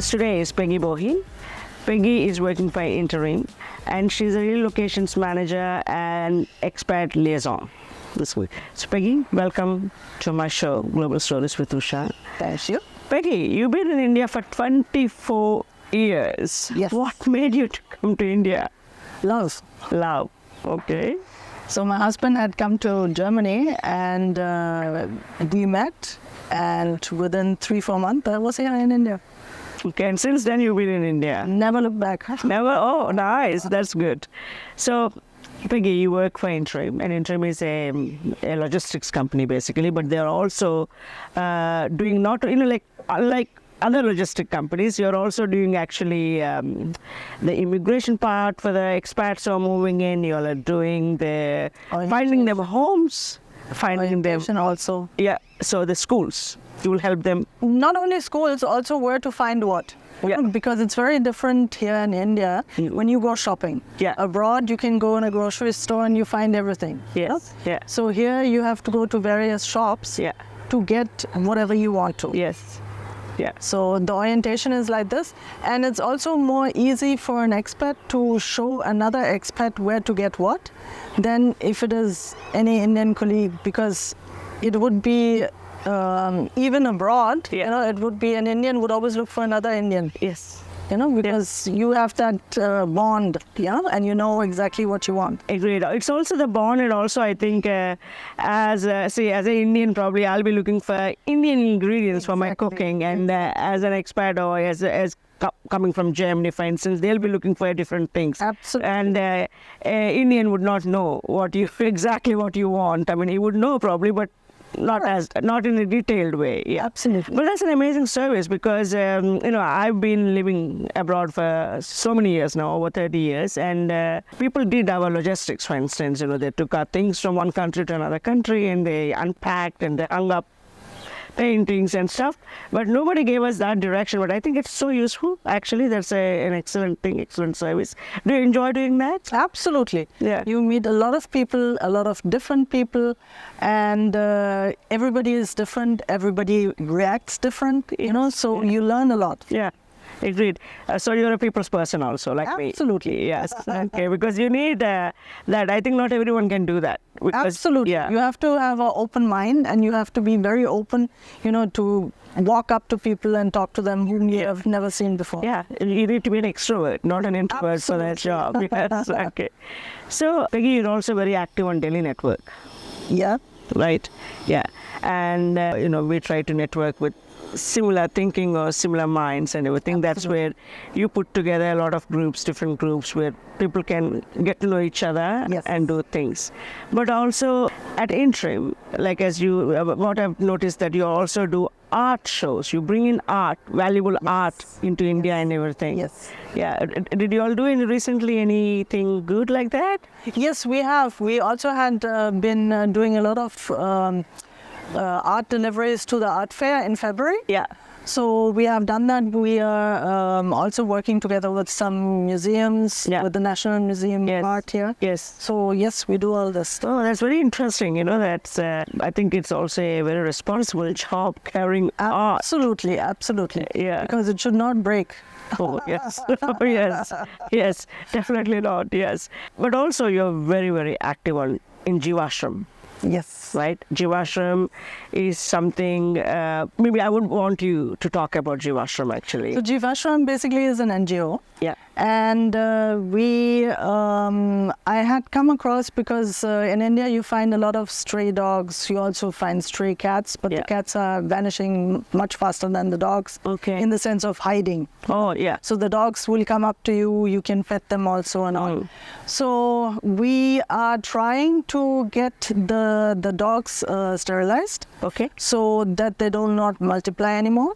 guest today is Peggy Bhohi. Peggy is working for Interem and she's a relocations manager and expat liaison this week. So Peggy, welcome to my show, Global Stories with Usha. Thank you. Peggy, you've been in India for 24 years. Yes. What made you to come to India? Love. Love. Okay. So my husband had come to Germany and we met, and within 3-4 months I was here in India. Okay, and since then you've been in India? Never looked back. Never? Oh, nice. That's good. So, Peggy, you work for Interem, and Interem is a logistics company basically, but they're also doing not, like other logistic companies, you're also doing actually the immigration part for the expats who are moving in. You all are doing the finding them homes, finding them also. Yeah, so the schools, you will help them. Not only schools, also where to find what. Yeah. Because it's very different here in India when you go shopping. Yeah. Abroad, you can go in a grocery store and you find everything. Yes. Yeah. So here you have to go to various shops to get whatever you want to. Yes. Yeah. So the orientation is like this, and it's also more easy for an expat to show another expat where to get what than if it is any Indian colleague, because it would be even abroad, it would be an Indian would always look for another Indian. Yes. Because you have that bond, and you know exactly what you want. Agreed. It's also the bond, and also I think as an Indian, probably I'll be looking for Indian ingredients for my cooking, and as an expat or as coming from Germany, for instance, they'll be looking for different things. Absolutely. And Indian would not know exactly what you want. I mean, he would know probably, but not in a detailed way. Yeah. Absolutely. But that's an amazing service because I've been living abroad for so many years now, over 30 years, and people did our logistics, for instance. They took our things from one country to another country and they unpacked and they hung up paintings and stuff, but nobody gave us that direction. But I think it's so useful. Actually, that's an excellent thing, excellent service. Do you enjoy doing that? Absolutely. Yeah. You meet a lot of people, a lot of different people, and everybody is different. Everybody reacts different, so you learn a lot. Yeah. Agreed. So you're a people's person also, like me. Absolutely. Yes. Okay. Because you need that. I think not everyone can do that. Because, absolutely. Yeah. You have to have an open mind, and you have to be very open, to walk up to people and talk to them whom you have never seen before. Yeah. You need to be an extrovert, not an introvert for that job. Yes. Okay. So, Peggy, you're also very active on Delhi Network. Yeah. Right. Yeah. And, we try to network with similar thinking or similar minds and everything. That's where you put together a lot of groups, different groups, where people can get to know each other and do things. But also at Interem, like what I've noticed that you also do art shows. You bring in art, valuable art into India and everything. Yes. Yeah. Did you all do recently anything good like that? Yes, we have. We also had been doing a lot of art deliveries to the art fair in February. Yeah. So we have done that. We are also working together with some museums, with the National Museum of Art here. Yes. So yes, we do all this. Oh, that's very interesting. That's I think it's also a very responsible job carrying art. Absolutely, absolutely. Yeah. Because it should not break. Oh, yes. Oh, yes, definitely not. Yes. But also you're very, very active in Jeevashram. Yes. Right? Jeevashram is something, maybe I would want you to talk about Jeevashram actually. So Jeevashram basically is an NGO. Yeah. And I had come across, because in India you find a lot of stray dogs. You also find stray cats, but the cats are vanishing much faster than the dogs. Okay. In the sense of hiding. Oh, yeah. So the dogs will come up to you, you can pet them also and all. So we are trying to get the dogs sterilized. Okay. So that they do not multiply anymore.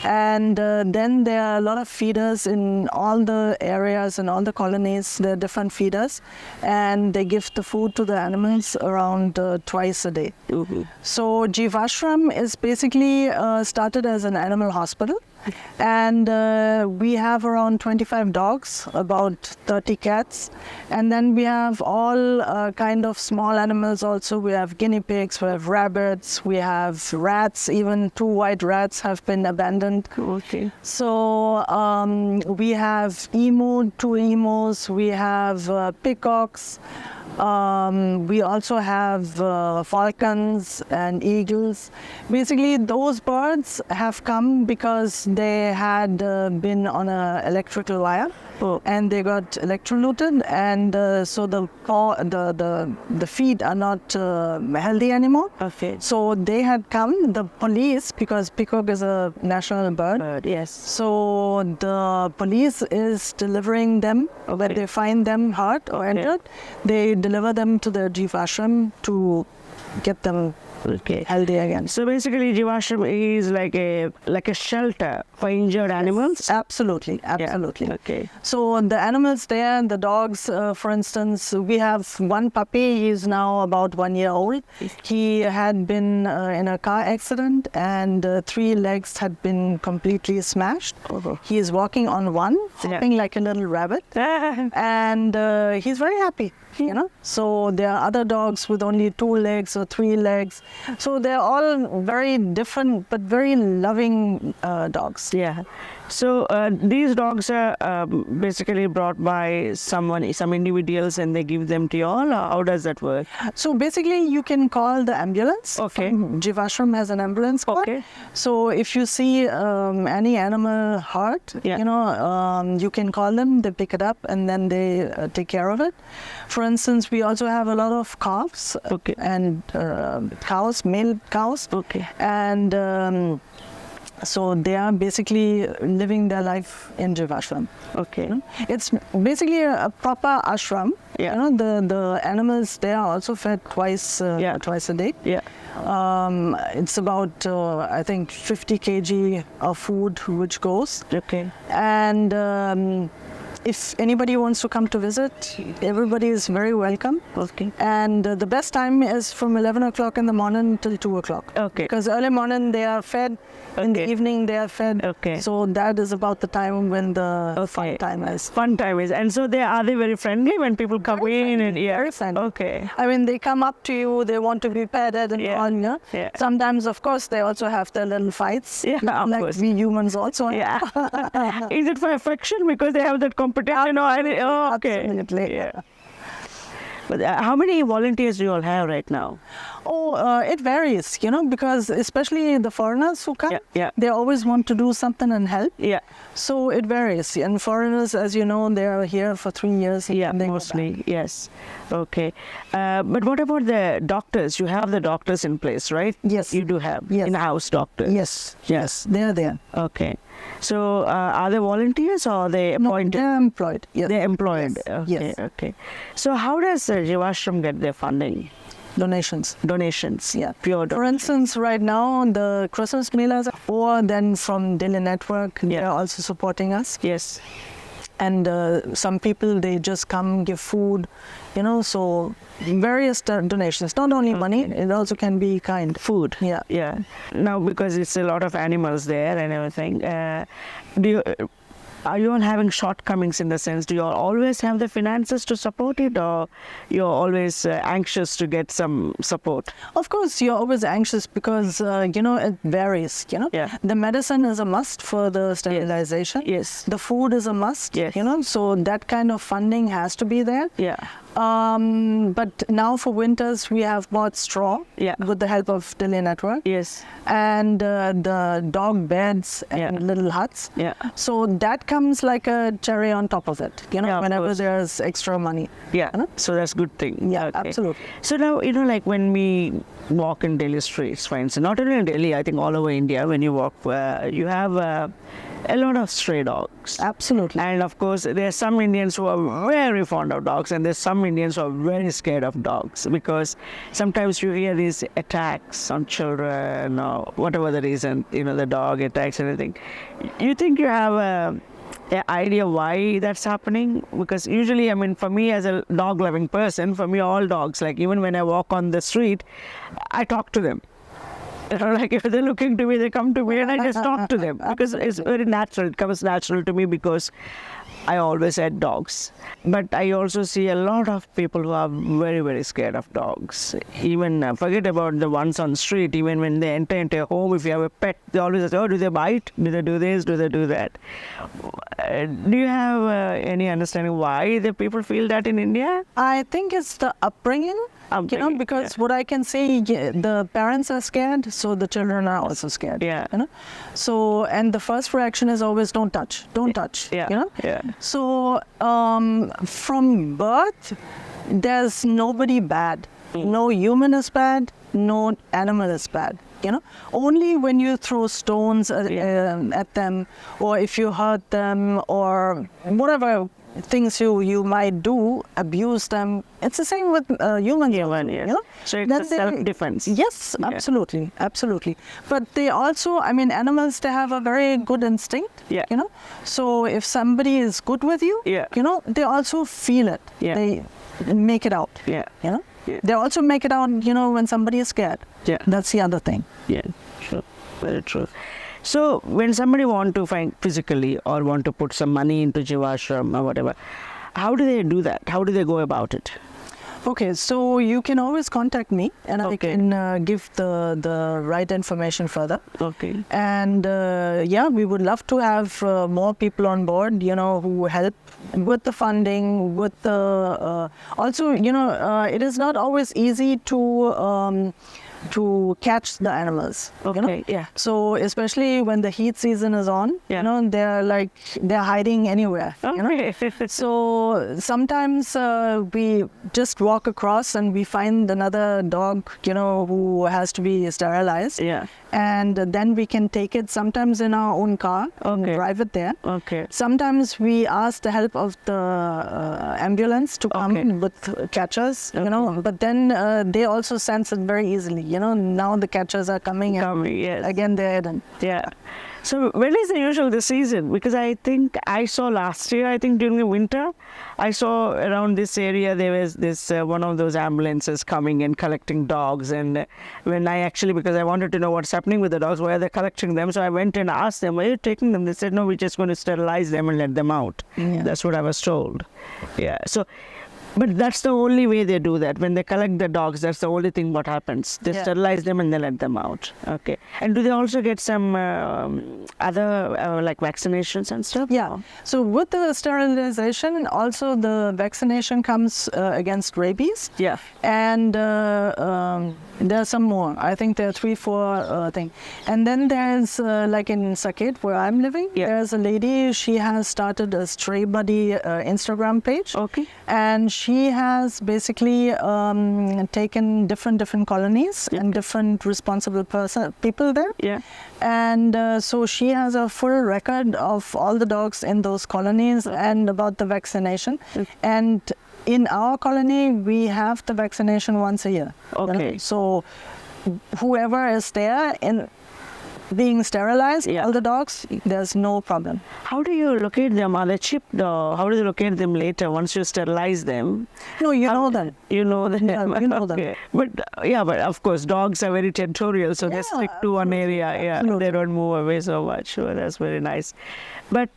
And then there are a lot of feeders in all the areas and all the colonies. There are different feeders, and they give the food to the animals around twice a day. Mm-hmm. So Jeevashram is basically started as an animal hospital. And we have around 25 dogs, about 30 cats. And then we have all kind of small animals also. We have guinea pigs, we have rabbits, we have rats. Even 2 white rats have been abandoned. Okay. So we have 2 emus, we have peacocks. We also have falcons and eagles. Basically, those birds have come because they had been on an electrical wire. Oh. And they got electrocuted, and so the feet are not healthy anymore. Okay. So they had come, the police, because peacock is a national bird. Yes. So the police is delivering them. When they find them hurt or injured, they deliver them to the Jeevashram to get them healthy again. So basically, Jeevashram is like a shelter for injured animals. Absolutely. Yeah. Okay. So the animals there, the dogs, for instance, we have one puppy. He's now about 1 year old. He had been in a car accident, and 3 legs had been completely smashed. Oh. He is walking on one, hopping like a little rabbit, and he's very happy. So there are other dogs with only 2 legs or 3 legs. So they're all very different but very loving dogs. Yeah. So these dogs are basically brought by some individuals, and they give them to you all, or how does that work? So basically, you can call the ambulance. Okay. Jeevashram has an ambulance call. Okay. So if you see any animal hurt, you can call them, they pick it up, and then they take care of it. For instance, we also have a lot of calves and cows, male cows. Okay. And so they are basically living their life in Jeevashram. Okay. It's basically a proper ashram. Yeah. The animals there are also fed twice a day. Yeah. It's about I think 50 kg of food which goes. Okay. And if anybody wants to come to visit, everybody is very welcome. Okay. And the best time is from 11 o'clock in the morning till 2 o'clock. Okay. Because early morning they are fed, in the evening they are fed. Okay. So that is about the time when the fun time is. Fun time is. And so are they very friendly when people come in? And Very friendly. Okay. I mean, they come up to you, they want to be petted and all. Yeah. Sometimes, of course, they also have their little fights. Yeah, of like course. we humans also. Yeah. Is it for affection because they have that competition? Okay. Absolutely. Yeah. But how many volunteers do you all have right now? It varies, because especially the foreigners who come, they always want to do something and help. Yeah. So it varies. And foreigners, as you know, they are here for 3 years. Yeah, and they go mostly. back. Yes. Okay. But what about the doctors? You have the doctors in place, right? Yes. You do have in-house doctors. Yes. They are there. Okay. So are they volunteers or are they appointed? No, they're employed. Yes. They're employed. Yes. Okay. Yes. Okay. So how does Jeevashram get their funding? Donations. Yeah. Pure For instance, right now, the Christmas melas, or then from Daily Network, they are also supporting us. Yes. And some people, they just come, give food, so various donations, not only money, it also can be kind. Food. Yeah. Now, because it's a lot of animals there and everything, are you all having shortcomings in the sense, do you all always have the finances to support it, or you're always anxious to get some support? Of course, you're always anxious because, it varies, Yeah. The medicine is a must for the sterilization. Yes. The food is a must, Yes. So that kind of funding has to be there. Yeah. But now for winters, we have bought straw with the help of Daily Network. Yes. And the dog beds and little huts. Yeah. So that comes like a cherry on top of it, whenever course. there's extra money. Yeah. So that's a good thing. Yeah, Okay. absolutely. So now, like when we walk in Delhi streets, for instance, not only in Delhi, I think all over India, when you walk, you have a lot of stray dogs. Absolutely. And of course, there are some Indians who are very fond of dogs, and there's some Indians who are very scared of dogs, because sometimes you hear these attacks on children or whatever the reason, the dog attacks and everything. You think you have an idea why that's happening? Because usually, for me as a dog-loving person, for me all dogs, like even when I walk on the street, I talk to them. Like if they're looking to me, they come to me and I just talk to them because it's very natural. It comes natural to me because I always had dogs. But I also see a lot of people who are very, very scared of dogs. Even forget about the ones on the street. Even when they enter into a home, if you have a pet, they always say, oh, do they bite? Do they do this? Do they do that? Do you have any understanding why the people feel that in India? I think it's the upbringing. Because what I can say, the parents are scared, so the children are also scared. Yeah. So, and the first reaction is always don't touch, don't touch. Yeah. Yeah. So, from birth, there's nobody bad. No human is bad, no animal is bad. Only when you throw stones at them, or if you hurt them, or whatever things you might do, abuse them. It's the same with humans. So it's a self-defense. Yes, absolutely, absolutely. But they also, animals, they have a very good instinct. Yeah. So if somebody is good with you, they also feel it. Yeah. They make it out. Yeah. Yeah. They also make it out, when somebody is scared. Yeah. That's the other thing. Yeah, sure. Very true. So when somebody want to find physically or want to put some money into Jeevashram or whatever, how do they do that? How do they go about it? Okay, so you can always contact me and I can give the right information further. Okay. And we would love to have more people on board, who help with the funding, with the... also, it is not always easy to catch the animals. Yeah. So especially when the heat season is on, they're hiding anywhere. So sometimes we just walk across and we find another dog, who has to be sterilized. Yeah. And then we can take it sometimes in our own car and drive it there. Okay. Sometimes we ask the help of the ambulance to come with catchers, but then they also sense it very easily. Now the catchers are coming and again they're hidden. Yeah. So when is the usual the season? Because I think I saw last year, during the winter, I saw around this area there was this one of those ambulances coming and collecting dogs. And when because I wanted to know what's happening with the dogs, why they're collecting them. So I went and asked them, why are you taking them? They said, no, we're just going to sterilize them and let them out. Yeah. That's what I was told. Yeah. So, but that's the only way they do that. When they collect the dogs, that's the only thing what happens. They sterilize them and they let them out. Okay. And do they also get some other like vaccinations and stuff? Yeah. So with the sterilization, also the vaccination comes against rabies. Yeah. And there's some more. I think there are 3-4 things. And then there's like in Saket, where I'm living, there's a lady, she has started a Stray Buddy Instagram page. Okay. And she has basically taken different colonies and different responsible people there. Yeah. And so she has a full record of all the dogs in those colonies and about the vaccination. And in our colony, we have the vaccination once a year. Okay. So whoever is there in being sterilized, all the dogs, there's no problem. How do you locate them? Are they chipped or how do you locate them later once you sterilize them? No, you know them. You know them. Yeah, you know them. But of course, dogs are very territorial, so they stick to one area. Yeah, they don't move away so much. Sure, that's very nice. But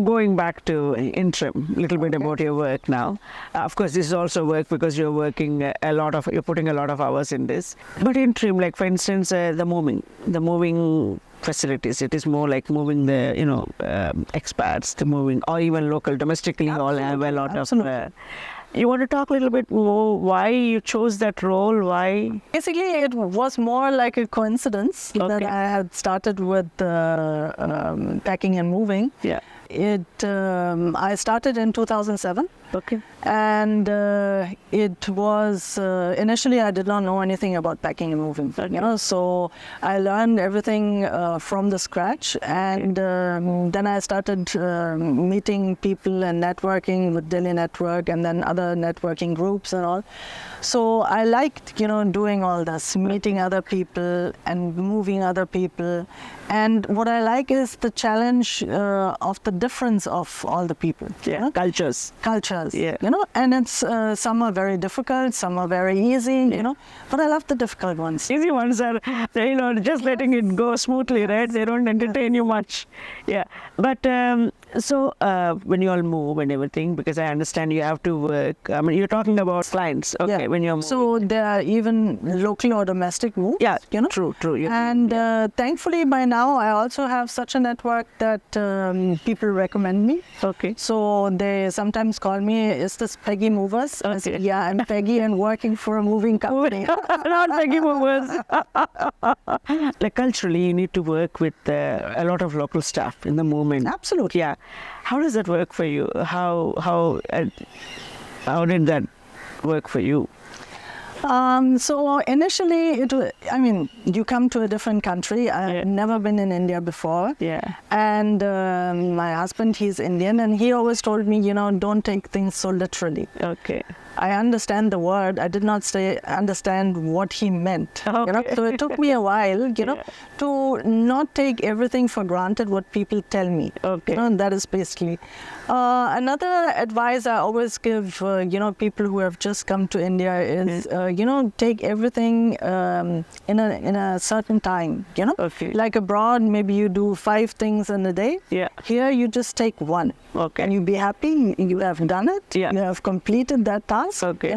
going back to Interem, a little bit about your work now. Of course, this is also work because you're working you're putting a lot of hours in this. But Interem, like for instance, the moving facilities, it is more like moving the, expats, the moving, or even local, domestically, all have a lot of... You want to talk a little bit more why you chose that role? Why? Basically, it was more like a coincidence that I had started with packing and moving. Yeah. I started in 2007. Okay. And it was initially I did not know anything about packing and moving. So I learned everything from the scratch, and then I started meeting people and networking with Delhi Network, and then other networking groups and all. So I liked, doing all this, meeting other people and moving other people. And what I like is the challenge of the difference of all the people. Yeah, cultures. does. Yeah. And it's some are very difficult, some are very easy, but I love the difficult ones. Easy ones are, just letting it go smoothly, right? They don't entertain you much. Yeah. But so when you all move and everything, because I understand you have to work. I mean, you're talking about clients, okay? Yeah. When you're moving. So there are even local or domestic moves. Yeah. True. Yeah. And thankfully, by now, I also have such a network that people recommend me. Okay. So they sometimes call me, is this Peggy Movers? I say, yeah, I'm Peggy and working for a moving company. Not Peggy Movers. Like culturally, you need to work with a lot of local staff in the movement. Absolutely. Yeah. How does that work for you? How did that work for you? So initially, you come to a different country. I've never been in India before. Yeah. And my husband, he's Indian, and he always told me, don't take things so literally. Okay. I understand the word. I did not understand what he meant. Okay. So it took me a while, to not take everything for granted what people tell me. Okay. That is basically. Another advice I always give, people who have just come to India is, take everything in a certain time. Okay. Like abroad, maybe you do 5 things in a day. Yeah. Here, you just take 1. Okay. And you be happy. You have done it. Yeah. You have completed that task. Okay.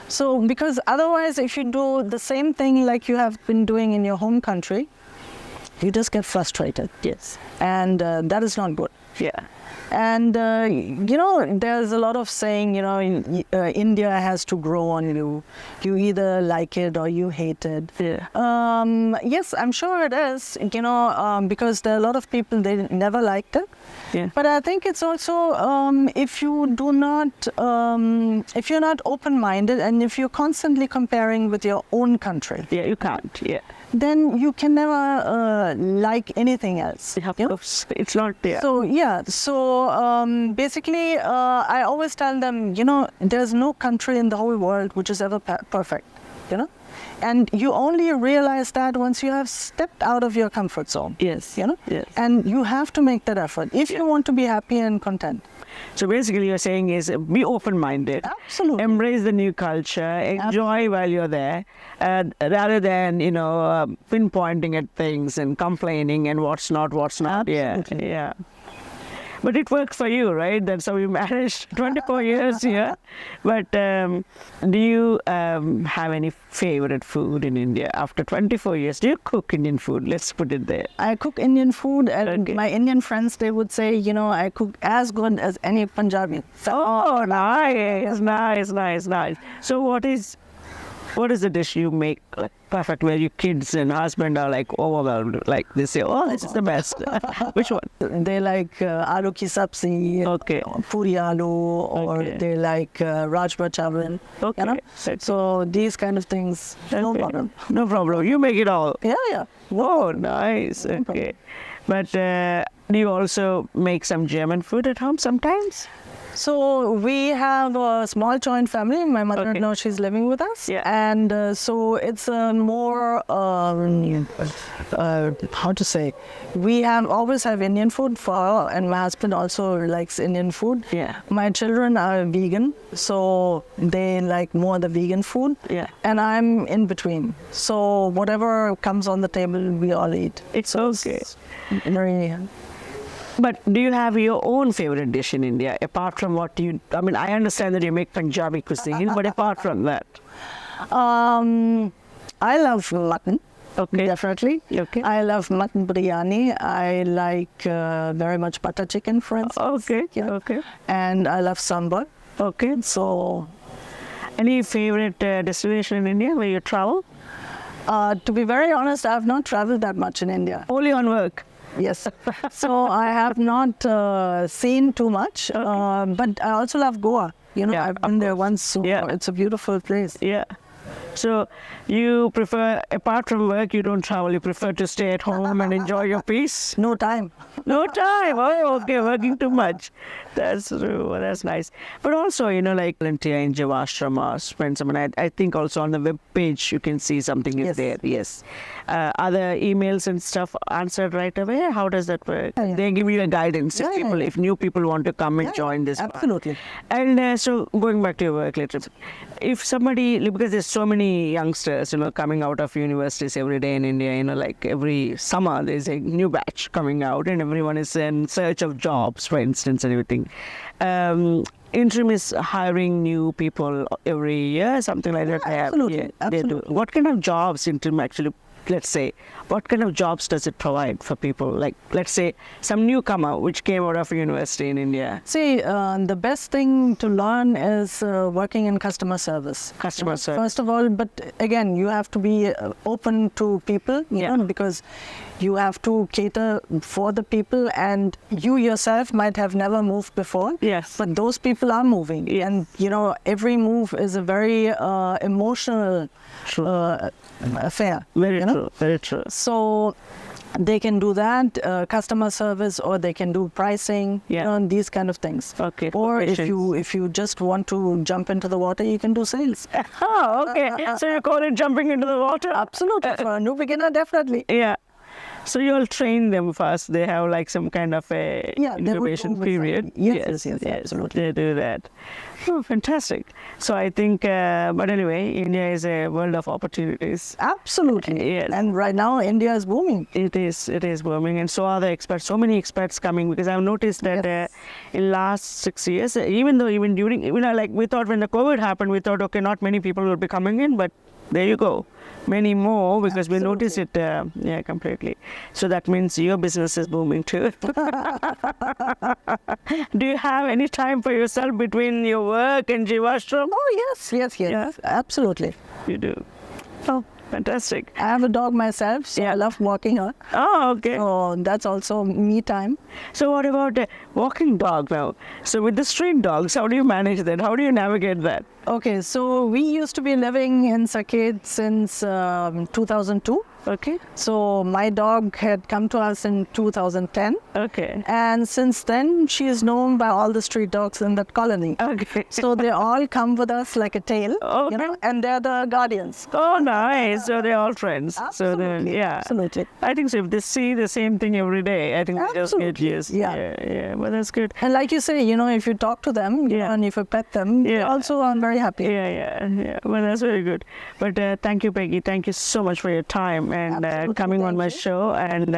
So because otherwise, if you do the same thing like you have been doing in your home country, you just get frustrated. Yes. And that is not good. Yeah. And, there's a lot of saying, India has to grow on you. You either like it or you hate it. Yeah. Yes, I'm sure it is, because there are a lot of people, they never liked it. Yeah. But I think it's also, if you're not open-minded and if you're constantly comparing with your own country. Yeah, you can't. Yeah. Then you can never like anything else. It's not there. So basically, I always tell them, there's no country in the whole world which is ever perfect, And you only realize that once you have stepped out of your comfort zone. Yes. Yes. And you have to make that effort if you want to be happy and content. So basically you're saying is be open-minded. Absolutely. Embrace the new culture. Enjoy while you're there. Rather than, pinpointing at things and complaining and what's not. Absolutely. Yeah. But it worked for you, right? That's how you managed 24 years here. But do you have any favorite food in India after 24 years? Do you cook Indian food? Let's put it there. I cook Indian food, and my Indian friends, they would say, I cook as good as any Punjabi. Oh, nice. So what is the dish you make perfect where your kids and husband are like overwhelmed? Like they say, oh, this is the best. Which one? They like aloo ki sabzi, Okay. puri aloo, or Okay. they like rajma chawal. Okay. So these kind of things, no problem. No problem. You make it all. Yeah. Oh, nice. Okay. But do you also make some German food at home sometimes? So we have a small joint family. My mother-in-law, she's living with us. Yeah. And so it's a more, how to say, we always have Indian food for her, and my husband also likes Indian food. Yeah. My children are vegan, so they like more the vegan food. Yeah. And I'm in between. So whatever comes on the table, we all eat. It's okay. Very. But do you have your own favorite dish in India, apart from I understand that you make Punjabi cuisine, but apart from that? I love mutton. Okay. Definitely. Okay. I love mutton biryani. I like very much butter chicken, for instance. Okay. Okay. And I love sambar. Okay. So, any favorite destination in India where you travel? to be very honest, I have not traveled that much in India. Only on work. Yes. So I have not seen too much, but I also love Goa. Yeah, I've been there once, so Yeah. it's a beautiful place. Yeah. So you prefer, apart from work, you don't travel. You prefer to stay at home and enjoy your peace. No time. No time. Oh, okay, working too much. That's true. Well, that's nice. But also, like volunteer in Jeevashram or spend some. I think also on the web page you can see something is Yes. there. Yes. Other emails and stuff answered right away. How does that work? Yeah. They give you a guidance Yeah, yeah, if new people want to come and join this. Absolutely. And so going back to your work later, if somebody, because there's so many youngsters, coming out of universities every day in India, like every summer there's a new batch coming out and everyone is in search of jobs, for instance, and everything. Interem is hiring new people every year, something like that. Absolutely. They do. What kind of jobs Interem actually, let's say, what kind of jobs does it provide for people? Like, let's say, some newcomer which came out of university in India. See, the best thing to learn is working in customer service. Customer service. First of all, but again, you have to be open to people, you know, because you have to cater for the people, and you yourself might have never moved before. Yes. But those people are moving, and every move is a very emotional affair. Very true. Very true. So they can do that, customer service, or they can do pricing, these kind of things. Okay. Or if you just want to jump into the water, you can do sales. Oh, okay. So you call it jumping into the water? Absolutely. For a new beginner, definitely. Yeah. So you'll train them first. They have like some kind of a incubation period. Yes, absolutely. They do that. Oh, fantastic. So I think, but anyway, India is a world of opportunities. Absolutely. Yes. And right now, India is booming. It is booming, and so are the expats. So many expats coming, because I've noticed that in last 6 years, even during, like we thought when the COVID happened, we thought, okay, not many people will be coming in, but there you go. Many more, because we notice it, completely. So that means your business is booming too. Do you have any time for yourself between your work and Jeevashram? Oh, yes. Yeah. Absolutely. You do. Oh, fantastic. I have a dog myself, so I love walking her. Oh, okay. So that's also me time. So what about a walking dog now? So with the street dogs, how do you manage that? How do you navigate that? Okay, so we used to be living in Saket since 2002. Okay. So my dog had come to us in 2010. Okay. And since then, she is known by all the street dogs in that colony. Okay. So they all come with us like a tail, Okay. and they're the guardians. Oh, nice. So they're all friends. Absolutely. So Absolutely. I think so. If they see the same thing every day, I think they just get Absolutely. used. Yeah. Well, that's good. And like you say, if you talk to them and if you pet them, they also are very happy. Yeah. Well, that's very good. But thank you, Peggy. Thank you so much for your time and coming on my show. And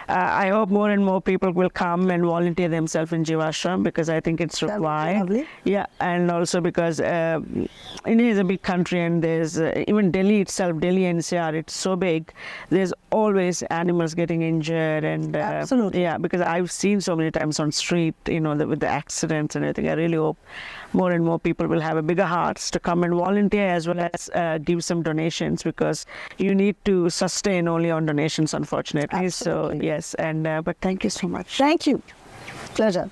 I hope more and more people will come and volunteer themselves in Jeevashram, because I think it's required. Lovely. Yeah, and also because India is a big country, and there's even Delhi itself, Delhi NCR, it's so big. There's always animals getting injured, and Absolutely. yeah, because I've seen so many times on street, with the accidents and everything. I really hope more and more people will have a bigger hearts to come and volunteer, as well as give some donations, because you need to sustain only on donations, unfortunately. Absolutely. So yes, and but thank you so much. Thank you. Pleasure.